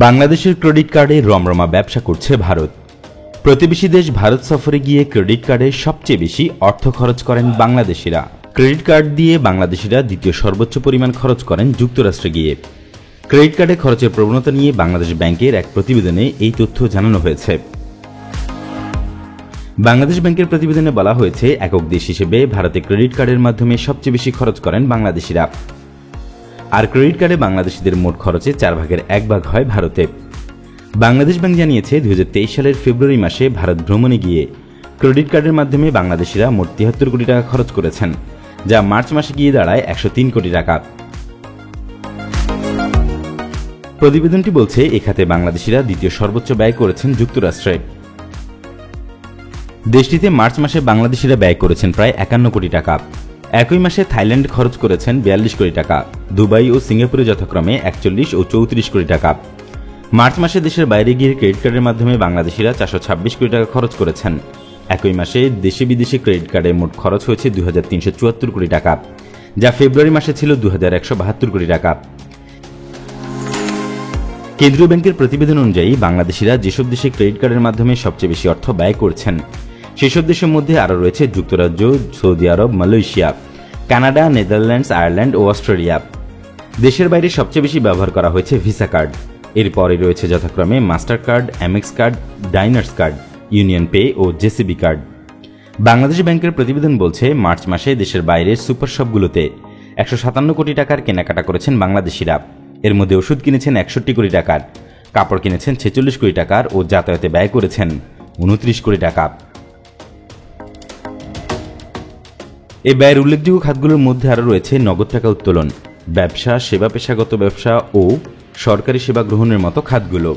বাংলাদেশের ক্রেডিট কার্ডে রমরমা ব্যবসা করছে ভারত। প্রতিবেশী দেশ ভারত সফরে গিয়ে ক্রেডিট কার্ডে সবচেয়ে বেশি অর্থ খরচ করেন বাংলাদেশিরা। ক্রেডিট কার্ড দিয়ে বাংলাদেশিরা দ্বিতীয় সর্বোচ্চ পরিমাণ খরচ করেন যুক্তরাষ্ট্রে গিয়ে। ক্রেডিট কার্ডে খরচের প্রবণতা নিয়ে বাংলাদেশ ব্যাংকের এক প্রতিবেদনে এই তথ্য জানানো হয়েছে। বাংলাদেশ ব্যাংকের প্রতিবেদনে বলা হয়েছে, একক দেশ হিসেবে ভারতে ক্রেডিট কার্ডের মাধ্যমে সবচেয়ে বেশি খরচ করেন বাংলাদেশিরা। আর ক্রেডিট কার্ডে বাংলাদেশিদের মোট খরচে 4 ভাগের 1 ভাগ হয় ভারতে। বাংলাদেশ ব্যাংক জানিয়েছে, 2023 সালের ফেব্রুয়ারি মাসে ভারত ভ্রমণে গিয়ে ক্রেডিট কার্ডের মাধ্যমে বাংলাদেশিরা মোট 73 কোটি টাকা খরচ করেছেন, যা মার্চ মাসে গিয়ে দাঁড়ায় 103 কোটি টাকা। প্রতিবেদনটি বলছে, এ খাতে বাংলাদেশিরা দ্বিতীয় সর্বোচ্চ ব্যয় করেছেন যুক্তরাষ্ট্রে। দেশটিতে মার্চ মাসে বাংলাদেশিরা ব্যয় করেছেন প্রায় 51 কোটি টাকা। একই মাসে থাইল্যান্ড খরচ করেছেন 42 কোটি টাকা, দুবাই ও সিঙ্গাপুরে যথাক্রমে 41 ও 34 কোটি টাকা। মার্চ মাসে দেশের বাইরে গিয়ে ক্রেডিট কার্ডের মাধ্যমে বাংলাদেশিরা 426 কোটি টাকা খরচ করেছেন। একই মাসে দেশে বিদেশে ক্রেডিট কার্ডে মোট খরচ হয়েছে 2374 কোটি টাকা, যা ফেব্রুয়ারি মাসে ছিল 2172 কোটি টাকা। কেন্দ্রীয় ব্যাংকের প্রতিবেদন অনুযায়ী বাংলাদেশিরা যেসব দেশে ক্রেডিট কার্ডের মাধ্যমে সবচেয়ে বেশি অর্থ ব্যয় করছেন, সেসব দেশের মধ্যে আরও রয়েছে যুক্তরাজ্য, সৌদি আরব, মালয়েশিয়া, কানাডা, নেদারল্যান্ডস, আয়ারল্যান্ড ও অস্ট্রেলিয়া। দেশের বাইরে সবচেয়ে বেশি ব্যবহার করা হয়েছে ভিসা কার্ড। এরপরে রয়েছে যথাক্রমে Mastercard, Amex card, Diners card, Union Pay ও জেসিবি কার্ড। বাংলাদেশ ব্যাংকের প্রতিবেদন বলছে, মার্চ মাসে দেশের বাইরের সুপার শপগুলোতে 157 কোটি টাকার কেনাকাটা করেছেন বাংলাদেশিরা। এর মধ্যে ওষুধ কিনেছেন 61 কোটি টাকার, কাপড় কিনেছেন 46 কোটি টাকার ও যাতায়াতে ব্যয় করেছেন 29 কোটি টাকা। এই ব্যয়ের উল্লেখযোগ্য খাতগুলোর মধ্যে আরও রয়েছে নগদ টাকা উত্তোলন, ব্যবসা, সেবা, পেশাগত ব্যবসা ও সরকারি সেবা গ্রহণের মতো খাতগুলো।